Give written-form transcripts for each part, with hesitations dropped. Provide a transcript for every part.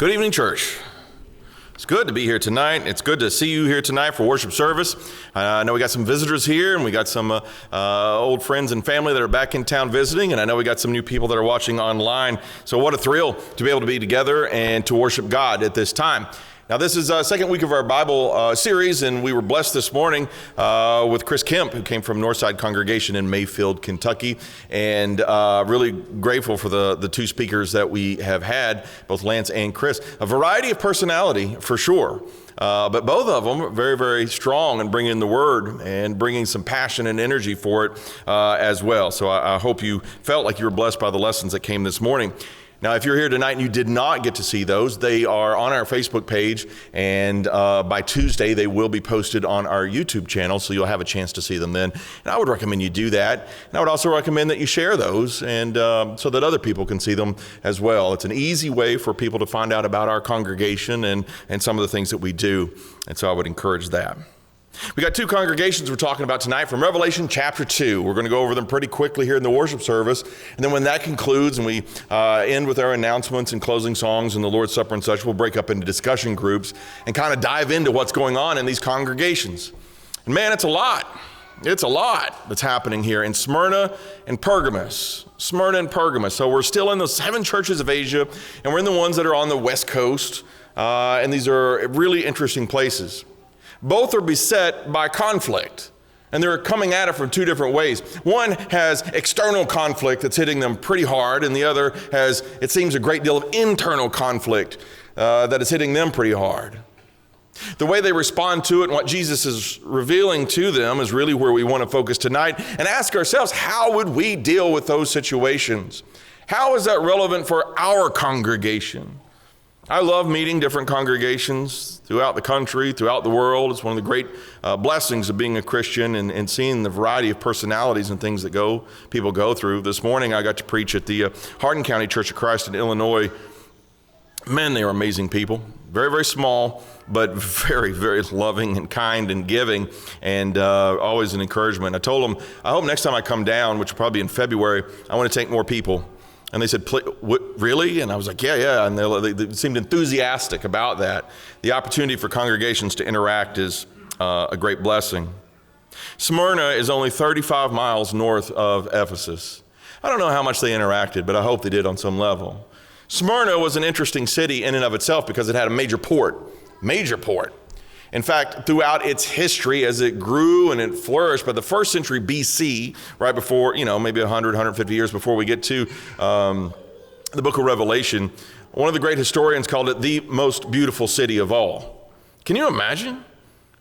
Good evening, church. It's good to be here tonight. It's good to see you here tonight for worship service. I know we got some visitors here, and we got some old friends and family that are back in town visiting, and I know we got some new people that are watching online. So what a thrill to be able to be together and to worship God at this time. Now, this is the second week of our Bible series, and we were blessed this morning with Chris Kemp, who came from Northside Congregation in Mayfield, Kentucky, and really grateful for the two speakers that we have had, both Lance and Chris. A variety of personality, for sure, but both of them are very, very strong in bringing the Word and bringing some passion and energy for it as well. So I hope you felt like you were blessed by the lessons that came this morning. Now, if you're here tonight and you did not get to see those, they are on our Facebook page, and by Tuesday, they will be posted on our YouTube channel, so you'll have a chance to see them then. And I would recommend you do that. And I would also recommend that you share those and so that other people can see them as well. It's an easy way for people to find out about our congregation and some of the things that we do, and so I would encourage that. We got two congregations we're talking about tonight from Revelation chapter 2. We're going to go over them pretty quickly here in the worship service. And then when that concludes and we end with our announcements and closing songs and the Lord's Supper and such, we'll break up into discussion groups and kind of dive into what's going on in these congregations. And man, it's a lot. It's a lot that's happening here in Smyrna and Pergamos. Smyrna and Pergamos. So we're still in those 7 churches of Asia, and we're in the ones that are on the west coast. And these are really interesting places. Both are beset by conflict, and they're coming at it from 2 different ways. One has external conflict that's hitting them pretty hard, and the other has, it seems, a great deal of internal conflict that is hitting them pretty hard. The way they respond to it and what Jesus is revealing to them is really where we want to focus tonight and ask ourselves, how would we deal with those situations? How is that relevant for our congregation? I love meeting different congregations throughout the country, throughout the world. It's one of the great blessings of being a Christian and seeing the variety of personalities and things that people go through. This morning I got to preach at the Hardin County Church of Christ in Illinois. Man, they are amazing people. Very, very small, but very, very loving and kind and giving, and always an encouragement. I told them, I hope next time I come down, which will probably be in February, I want to take more people. And they said, what, really? And I was like, yeah. And they seemed enthusiastic about that. The opportunity for congregations to interact is a great blessing. Smyrna is only 35 miles north of Ephesus. I don't know how much they interacted, but I hope they did on some level. Smyrna was an interesting city in and of itself because it had a major port. In fact, throughout its history, as it grew and it flourished, by the 1st century BC, right before, maybe 100, 150 years before we get to the book of Revelation, one of the great historians called it the most beautiful city of all. Can you imagine?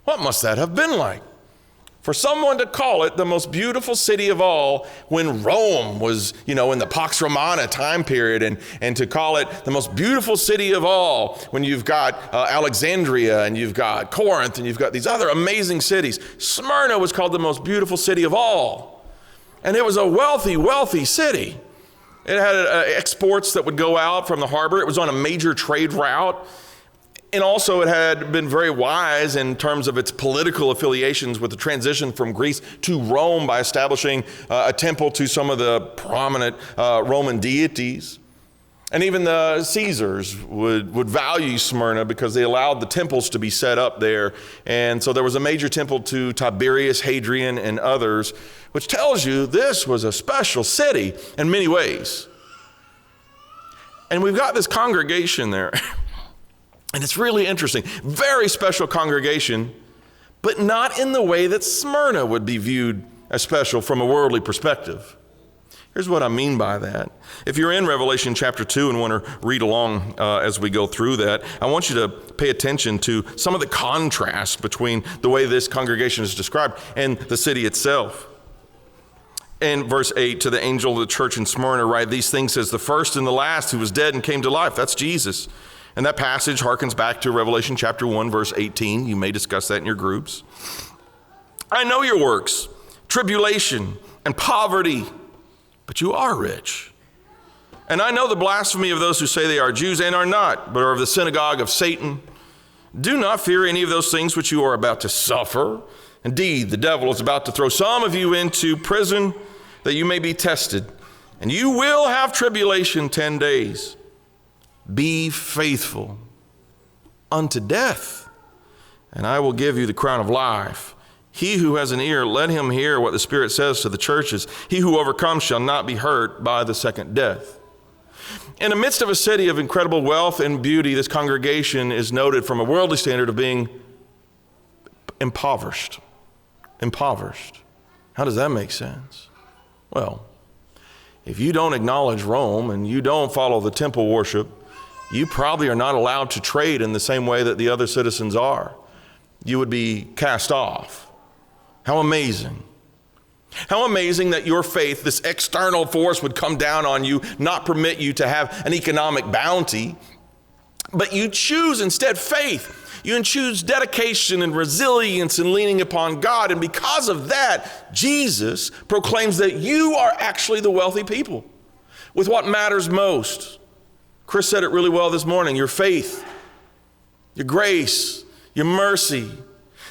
What must that have been like? For someone to call it the most beautiful city of all when Rome was, in the Pax Romana time period, and to call it the most beautiful city of all when you've got Alexandria and you've got Corinth and you've got these other amazing cities. Smyrna was called the most beautiful city of all. And it was a wealthy, wealthy city. It had exports that would go out from the harbor. It was on a major trade route. And also it had been very wise in terms of its political affiliations with the transition from Greece to Rome by establishing a temple to some of the prominent Roman deities. And even the Caesars would value Smyrna because they allowed the temples to be set up there. And so there was a major temple to Tiberius, Hadrian, and others, which tells you this was a special city in many ways. And we've got this congregation there. And it's really interesting. Very special congregation, but not in the way that Smyrna would be viewed as special from a worldly perspective. Here's what I mean by that. If you're in Revelation chapter 2 and want to read along as we go through that, I want you to pay attention to some of the contrast between the way this congregation is described and the city itself. In verse 8, to the angel of the church in Smyrna write, these things says the first and the last who was dead and came to life. That's Jesus. And that passage harkens back to Revelation chapter 1, verse 18. You may discuss that in your groups. I know your works, tribulation and poverty, but you are rich. And I know the blasphemy of those who say they are Jews and are not, but are of the synagogue of Satan. Do not fear any of those things which you are about to suffer. Indeed, the devil is about to throw some of you into prison that you may be tested. And you will have tribulation 10 days. Be faithful unto death, and I will give you the crown of life. He who has an ear, let him hear what the Spirit says to the churches. He who overcomes shall not be hurt by the second death. In the midst of a city of incredible wealth and beauty, this congregation is noted from a worldly standard of being impoverished. Impoverished. How does that make sense? Well, if you don't acknowledge Rome and you don't follow the temple worship, you probably are not allowed to trade in the same way that the other citizens are. You would be cast off. How amazing. How amazing that your faith, this external force, would come down on you, not permit you to have an economic bounty, but you choose instead faith. You choose dedication and resilience and leaning upon God. And because of that, Jesus proclaims that you are actually the wealthy people with what matters most. Chris said it really well this morning. Your faith, your grace, your mercy,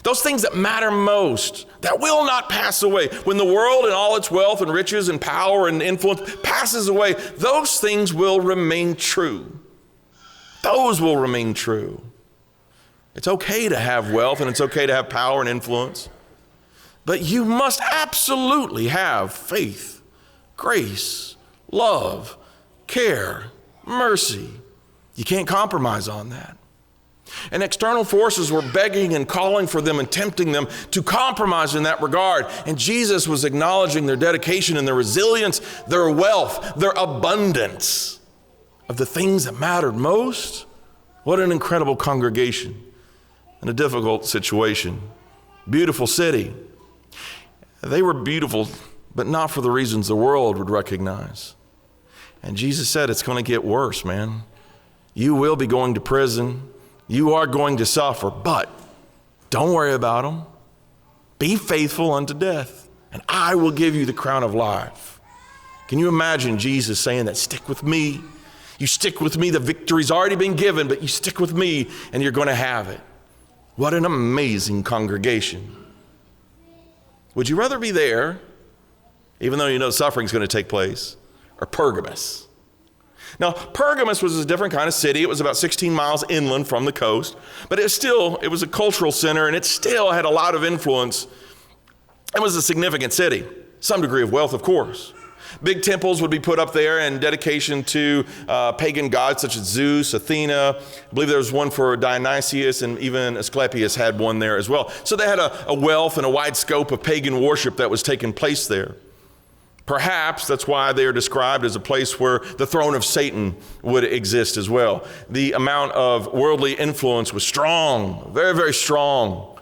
those things that matter most, that will not pass away. When the world and all its wealth and riches and power and influence passes away, those things will remain true. Those will remain true. It's okay to have wealth and it's okay to have power and influence, but you must absolutely have faith, grace, love, care, mercy. You can't compromise on that. And external forces were begging and calling for them and tempting them to compromise in that regard. And Jesus was acknowledging their dedication and their resilience, their wealth, their abundance of the things that mattered most. What an incredible congregation in a difficult situation. Beautiful city. They were beautiful, but not for the reasons the world would recognize. And Jesus said, it's going to get worse, man. You will be going to prison. You are going to suffer, but don't worry about them. Be faithful unto death, and I will give you the crown of life. Can you imagine Jesus saying that? Stick with me. You stick with me. The victory's already been given, but you stick with me, and you're going to have it. What an amazing congregation. Would you rather be there, even though you know suffering's going to take place, or Pergamos? Now, Pergamos was a different kind of city. It was about 16 miles inland from the coast, but it was a cultural center, and it still had a lot of influence. It was a significant city, some degree of wealth, of course. Big temples would be put up there in dedication to pagan gods such as Zeus, Athena. I believe there was one for Dionysius, and even Asclepius had one there as well. So they had a wealth and a wide scope of pagan worship that was taking place there. Perhaps that's why they are described as a place where the throne of Satan would exist as well. The amount of worldly influence was strong, very, very strong.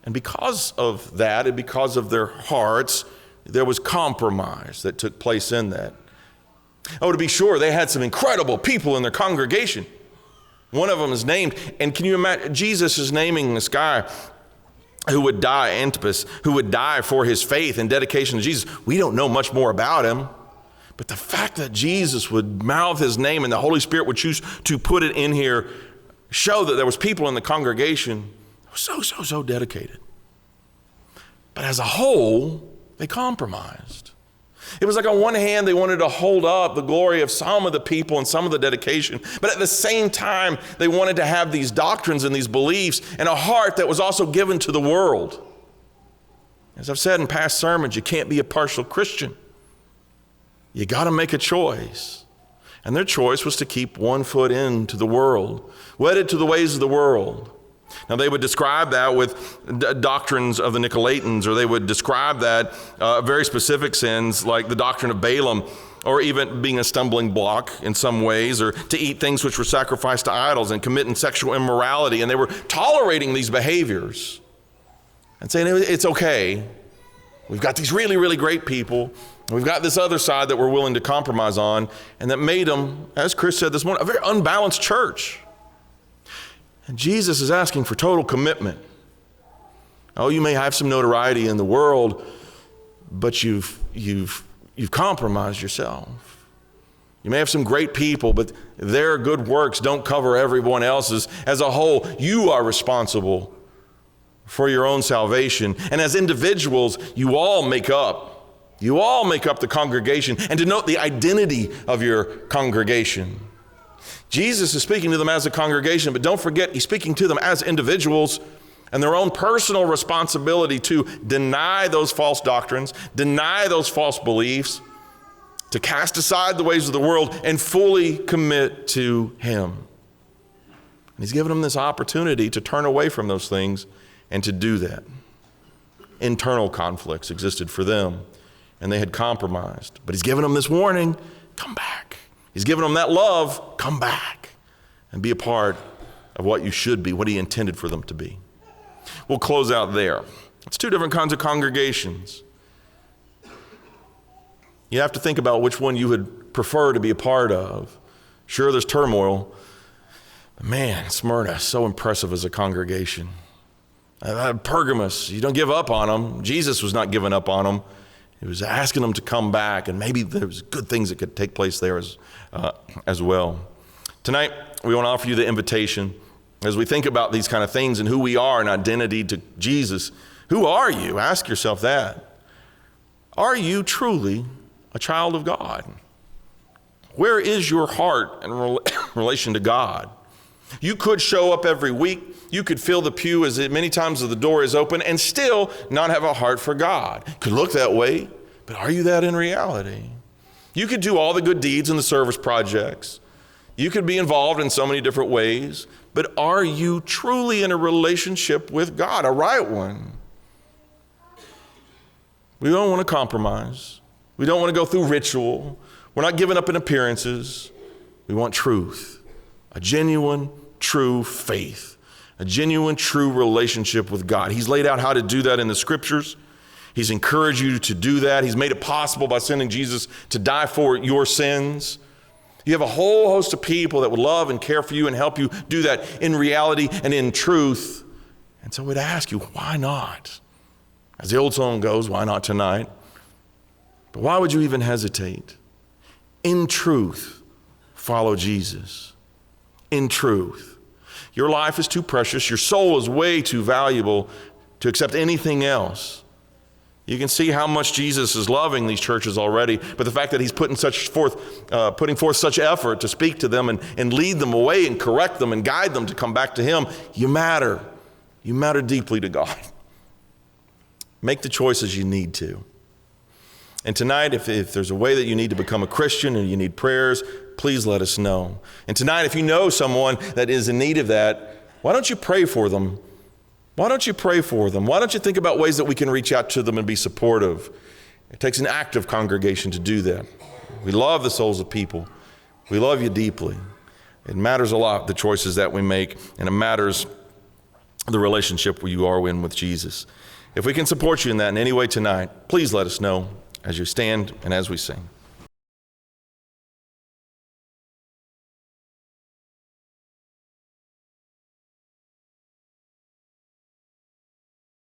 And because of that, and because of their hearts, there was compromise that took place in that. Oh, to be sure, they had some incredible people in their congregation. One of them is named, and can you imagine, Jesus is naming this guy who would die, Antipas, who would die for his faith and dedication to Jesus. We don't know much more about him, but the fact that Jesus would mouth his name and the Holy Spirit would choose to put it in here show that there was people in the congregation who were so dedicated. But as a whole, they compromised. It was like on one hand, they wanted to hold up the glory of some of the people and some of the dedication, but at the same time, they wanted to have these doctrines and these beliefs and a heart that was also given to the world. As I've said in past sermons, you can't be a partial Christian. You got to make a choice. And their choice was to keep one foot into the world, wedded to the ways of the world. Now, they would describe that with doctrines of the Nicolaitans, or they would describe that very specific sins like the doctrine of Balaam, or even being a stumbling block in some ways, or to eat things which were sacrificed to idols and committing sexual immorality. And they were tolerating these behaviors and saying, it's okay. We've got these really, really great people. We've got this other side that we're willing to compromise on, and that made them, as Chris said this morning, a very unbalanced church. And Jesus is asking for total commitment. Oh, you may have some notoriety in the world, but you've compromised yourself. You may have some great people, but their good works don't cover everyone else's. As a whole, you are responsible for your own salvation. And as individuals, you all make up the congregation and denote the identity of your congregation. Jesus is speaking to them as a congregation, but don't forget, he's speaking to them as individuals and their own personal responsibility to deny those false doctrines, deny those false beliefs, to cast aside the ways of the world and fully commit to him. And he's given them this opportunity to turn away from those things and to do that. Internal conflicts existed for them, and they had compromised. But he's given them this warning, come back. He's given them that love, come back and be a part of what you should be, what he intended for them to be. We'll close out there. It's two different kinds of congregations. You have to think about which one you would prefer to be a part of. Sure, there's turmoil. But man, Smyrna is so impressive as a congregation. Pergamos, you don't give up on them. Jesus was not giving up on them. He was asking them to come back, and maybe there's good things that could take place there as well. Tonight, we want to offer you the invitation as we think about these kind of things and who we are and identity to Jesus. Who are you? Ask yourself that. Are you truly a child of God? Where is your heart in relation to God? You could show up every week. You could fill the pew as many times as the door is open and still not have a heart for God. It could look that way, but are you that in reality? You could do all the good deeds in the service projects. You could be involved in so many different ways, but are you truly in a relationship with God, a right one? We don't want to compromise. We don't want to go through ritual. We're not giving up in appearances. We want truth, a genuine, true faith, a genuine, true relationship with God. He's laid out how to do that in the scriptures. He's encouraged you to do that. He's made it possible by sending Jesus to die for your sins. You have a whole host of people that would love and care for you and help you do that in reality and in truth. And so we'd ask you, why not? As the old song goes, why not tonight? But why would you even hesitate? In truth, follow Jesus. In truth. Your life is too precious. Your soul is way too valuable to accept anything else. You can see how much Jesus is loving these churches already, but the fact that he's putting forth such effort to speak to them and lead them away and correct them and guide them to come back to him, you matter. You matter deeply to God. Make the choices you need to. And tonight, if there's a way that you need to become a Christian and you need prayers, please let us know. And tonight, if you know someone that is in need of that, why don't you pray for them? Why don't you pray for them? Why don't you think about ways that we can reach out to them and be supportive? It takes an active congregation to do that. We love the souls of people. We love you deeply. It matters a lot, the choices that we make, and it matters the relationship you are in with Jesus. If we can support you in that in any way tonight, please let us know as you stand and as we sing.